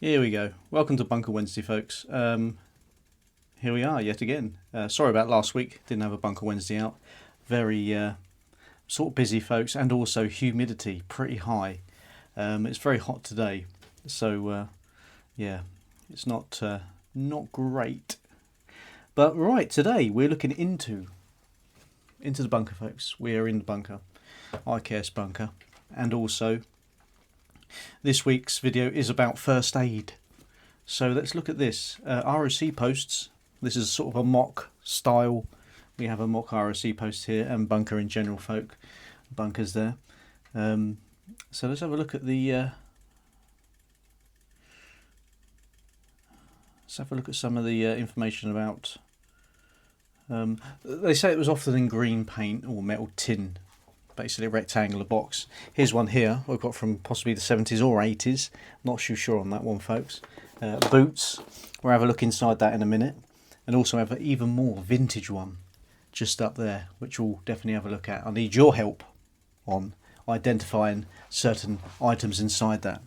Here we go. Welcome to Bunker Wednesday, folks. Here we are yet again. Sorry about last week. Didn't have a Bunker Wednesday out. Very sort of busy, folks, and also humidity pretty high. It's very hot today, so yeah, it's not great. But right, today we're looking into the bunker, folks. We are in the bunker, IKS bunker, and also this week's video is about first aid. So let's look at this. ROC posts. This is sort of a mock style. We have a mock ROC post here and bunker in general, folk. Bunkers there. So let's have a look at some of the information about. They say it was often in green paint or metal tin, basically a rectangular box. Here's one here I've got from possibly the 70s or 80s. Not too sure on that one, folks. Boots. We'll have a look inside that in a minute, and also have an even more vintage one just up there, which we'll definitely have a look at. I need your help on identifying certain items inside that.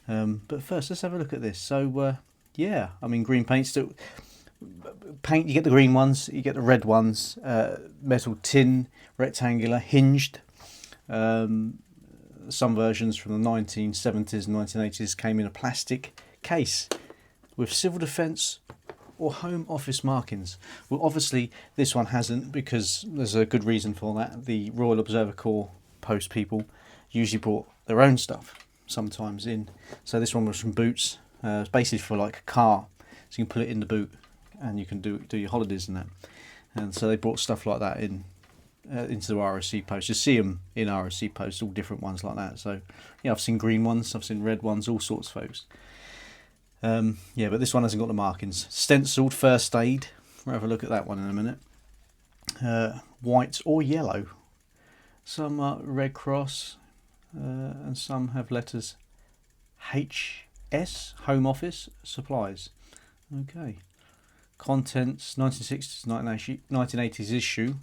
But first, let's have a look at this. So yeah, I mean, green paint still. Paint, you get the green ones, you get the red ones, metal tin, rectangular, hinged. Some versions from the 1970s and 1980s came in a plastic case with civil defence or home office markings. Well, obviously this one hasn't, because there's a good reason for that. The Royal Observer Corps post people usually brought their own stuff sometimes in. So this one was from Boots. It's basically for like a car, so you can put it in the boot and you can do your holidays and that. And so they brought stuff like that in into the ROC post. You see them in ROC posts, all different ones like that. So yeah, I've seen green ones, I've seen red ones, all sorts, folks. Yeah, but this one hasn't got the markings. Stenciled first aid. We'll have a look at that one in a minute. White or yellow. Some are Red Cross, and some have letters HS, Home Office Supplies. Okay. Contents 1960s, 1980s issue.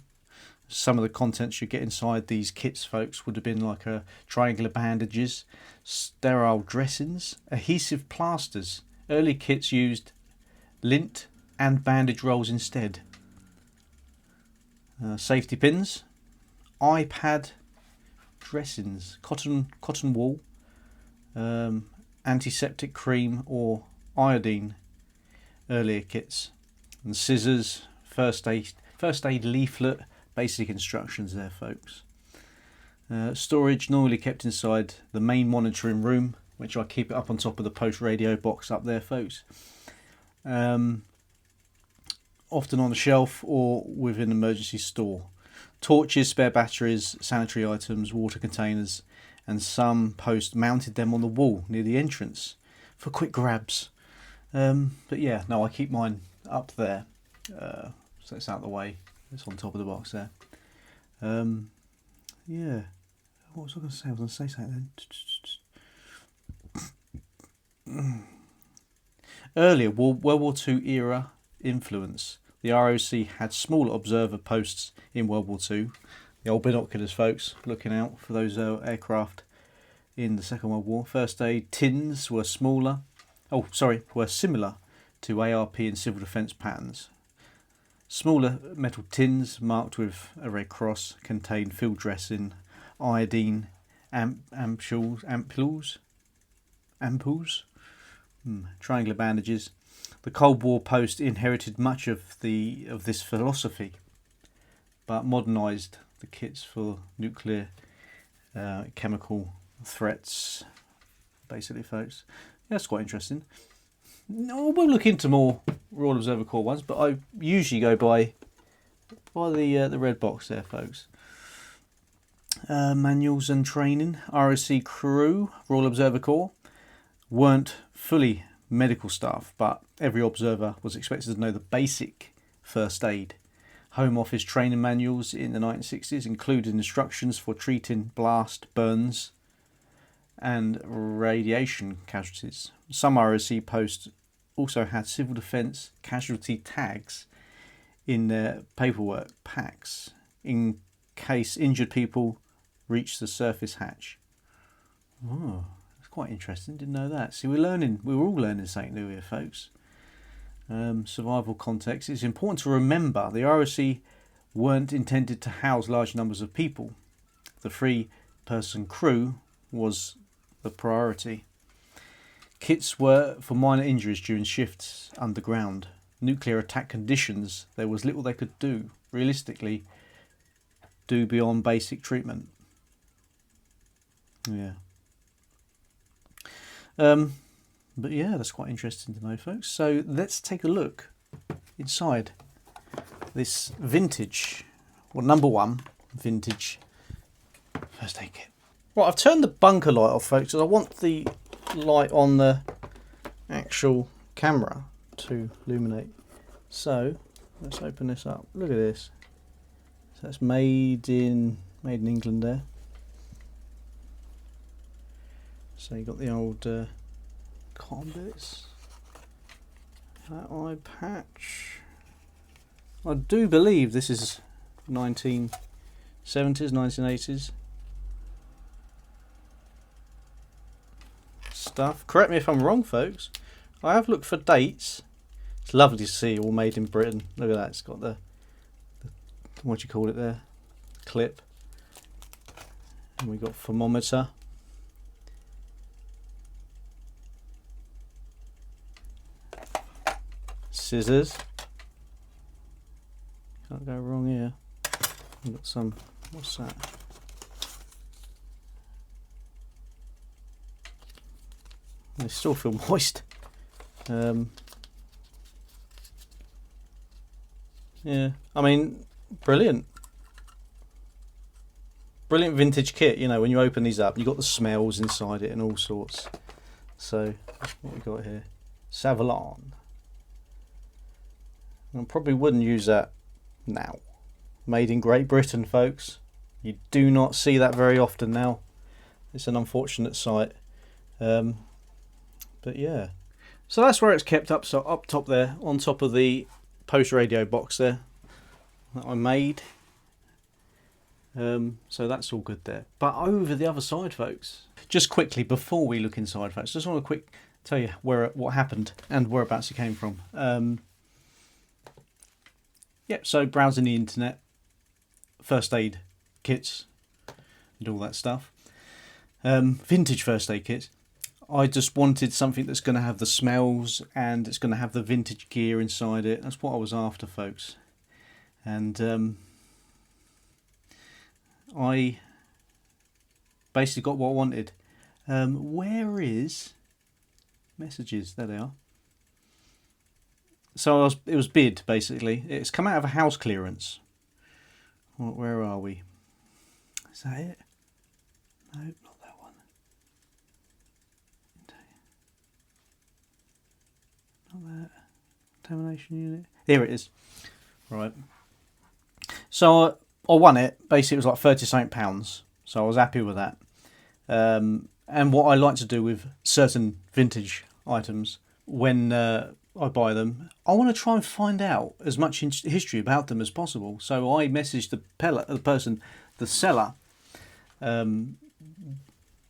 Some of the contents you get inside these kits, folks, would have been like triangular bandages, sterile dressings, adhesive plasters. Early kits used lint and bandage rolls instead. Safety pins, iPad dressings, cotton wool, antiseptic cream or iodine. Earlier kits. And scissors, first aid leaflet, basic instructions there, folks. Storage normally kept inside the main monitoring room, which I keep it up on top of the post radio box up there, folks. Often on the shelf or within an emergency store. Torches, spare batteries, sanitary items, water containers, and some post mounted them on the wall near the entrance for quick grabs. But yeah, no, I keep mine up there, so it's out of the way. It's on top of the box there. Yeah, what was I going to say? I was going to say something then. Earlier, World War II era influence. The ROC had smaller observer posts in World War II. The old binoculars, folks, looking out for those aircraft in the Second World War. First aid tins were similar to ARP and civil defence patterns. Smaller metal tins marked with a red cross contained field dressing, iodine, ampoules, triangular bandages. The Cold War post inherited much of this philosophy, but modernised the kits for nuclear, chemical threats. Basically, folks, that's quite interesting. No, we'll look into more Royal Observer Corps ones, but I usually go by the red box there, folks. Manuals and training. ROC crew, Royal Observer Corps, weren't fully medical staff, but every observer was expected to know the basic first aid. Home Office training manuals in the 1960s included instructions for treating blast, burns, and radiation casualties. Some ROC posts also had civil defence casualty tags in their paperwork packs in case injured people reached the surface hatch. Oh, quite interesting. Didn't know that. See, we're all learning something new here, folks. Survival context. It's important to remember the ROC weren't intended to house large numbers of people. The 3-person crew was the priority. Kits were for minor injuries during shifts underground. Nuclear attack conditions, there was little they could do, realistically, do beyond basic treatment. Yeah. But yeah, that's quite interesting to know, folks. So let's take a look inside this vintage, well, number 1 vintage first aid kit. Right, I've turned the bunker light off, folks, because I want the light on the actual camera to illuminate. So let's open this up. Look at this. So that's made in England there. So you got the old cotton bits, that eye patch. I do believe this is 1970s, 1980s stuff. Correct me if I'm wrong, folks. I have looked for dates. It's lovely to see all made in Britain. Look at that. It's got the what do you call it there? Clip. And we got thermometer. Scissors. Can't go wrong here. We've got some, what's that? They still feel moist. Yeah, I mean, brilliant. Brilliant vintage kit, you know, when you open these up, you've got the smells inside it and all sorts. So, what we got here? Savlon. I probably wouldn't use that now. Made in Great Britain, folks. You do not see that very often now. It's an unfortunate sight. But yeah. So that's where it's kept up. So up top there, on top of the post radio box there that I made. So that's all good there. But over the other side, folks. Just quickly before we look inside, folks, just want to tell you what happened and whereabouts it came from. Yep, so browsing the internet, first aid kits and all that stuff. Vintage first aid kits. I just wanted something that's going to have the smells and it's going to have the vintage gear inside it. That's what I was after, folks. And I basically got what I wanted. Where is messages? There they are. So it was bid, basically. It's come out of a house clearance. Where are we? Is that it? No, not that one. Not that. Contamination unit. Here it is. Right. So I won it. Basically, it was like £30 So I was happy with that. And what I like to do with certain vintage items when I buy them, I want to try and find out as much history about them as possible. So I messaged the seller, do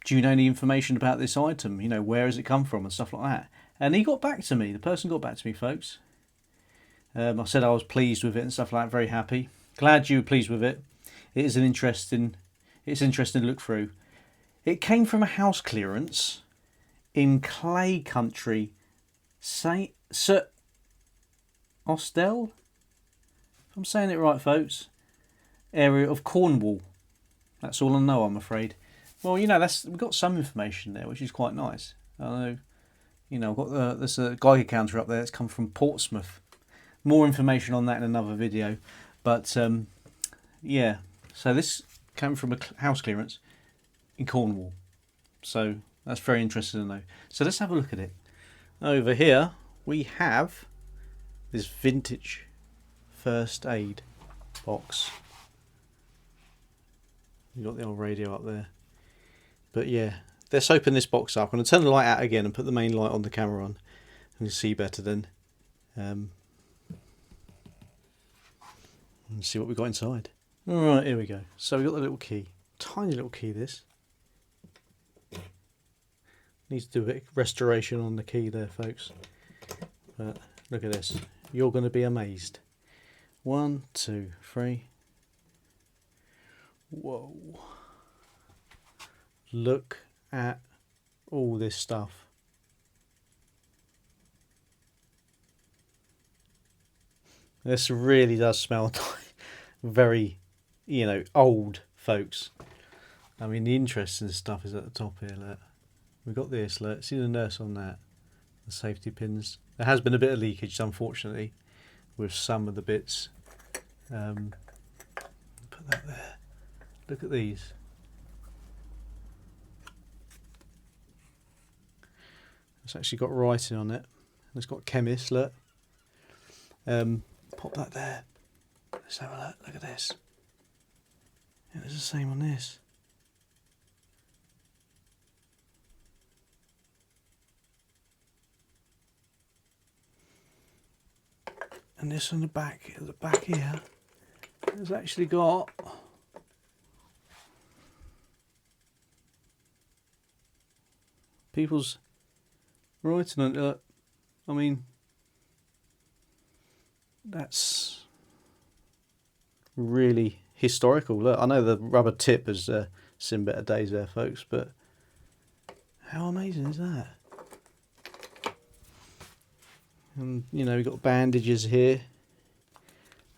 you know any information about this item? You know, where has it come from and stuff like that? And he got back to me. The person got back to me, folks. I said I was pleased with it and stuff like that, very happy. Glad you were pleased with it. It's interesting to look through. It came from a house clearance in Clay Country, Sir Austell, if I'm saying it right, folks, area of Cornwall. That's all I know, I'm afraid. Well, you know, we've got some information there, which is quite nice. I know, you know, I've got there's a Geiger counter up there that's come from Portsmouth. More information on that in another video, but yeah. So this came from a house clearance in Cornwall. So that's very interesting to know. So let's have a look at it. Over here we have this vintage first aid box. You've got the old radio up there. But yeah, let's open this box up. I'm going to turn the light out again and put the main light on the camera on. You can see better then. And see what we've got inside. Alright, here we go. So we've got the little key. Tiny little key, this. Needs to do a bit of restoration on the key there, folks. But look at this. You're going to be amazed. 1, 2, 3. Whoa. Look at all this stuff. This really does smell very, you know, old, folks. I mean, the interesting stuff is at the top here. Look, we've got this. Look, see the nurse on that. The safety pins. There has been a bit of leakage, unfortunately, with some of the bits. Put that there. Look at these. It's actually got writing on it. It's got chemist. Look. Pop that there. Let's have a look. Look at this. Yeah, it's the same on this. And this on the back, at the back here, has actually got people's writing on it. I mean, that's really historical. Look, I know the rubber tip has seen better days there, folks, but how amazing is that? And you know, we've got bandages here,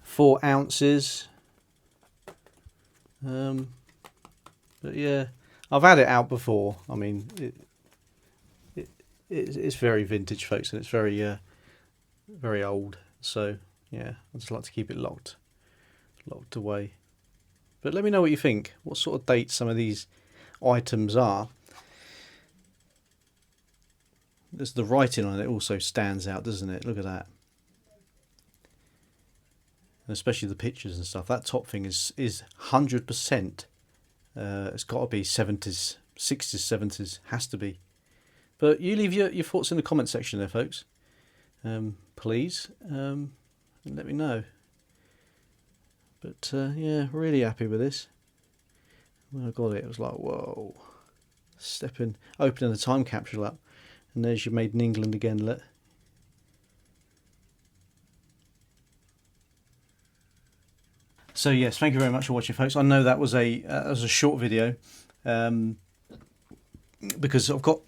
4 ounces. But yeah, I've had it out before. I mean, it's very vintage, folks, and it's very very old. So yeah, I just like to keep it locked away. But let me know what you think. What sort of dates some of these items are. There's the writing on it also stands out, doesn't it? Look at that. And especially the pictures and stuff. That top thing is 100%. It's got to be 70s, 60s, 70s. Has to be. But you leave your thoughts in the comment section there, folks. Please. And let me know. But yeah, really happy with this. When I got it, it was like, whoa. Opening the time capsule up. And there's your Made in England again, look. So yes, thank you very much for watching, folks. I know that was a short video because I've got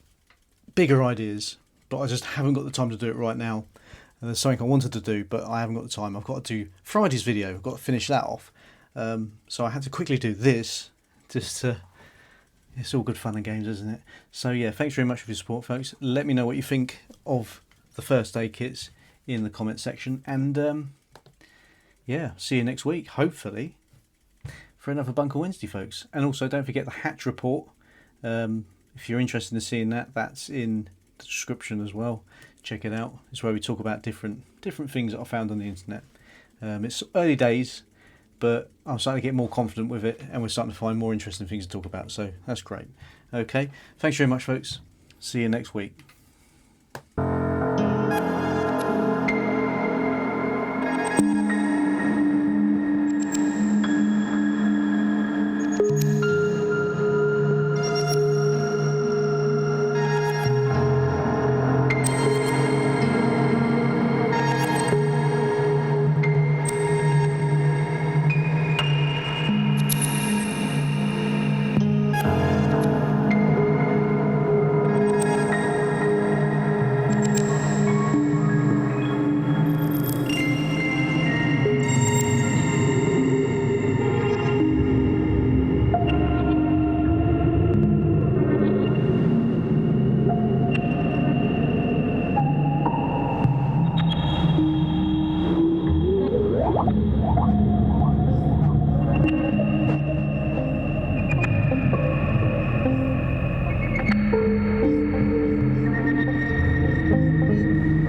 bigger ideas, but I just haven't got the time to do it right now. And there's something I wanted to do, but I haven't got the time. I've got to do Friday's video. I've got to finish that off. So I had to quickly do this just to... It's all good fun and games, isn't it? So yeah, thanks very much for your support, folks. Let me know what you think of the first aid kits in the comment section. And yeah, see you next week, hopefully, for another Bunker Wednesday, folks. And also, don't forget the hatch report. If you're interested in seeing that, that's in the description as well. Check it out. It's where we talk about different things that I found on the internet. It's early days, but I'm starting to get more confident with it, and we're starting to find more interesting things to talk about, so that's great. Okay, thanks very much, folks. See you next week.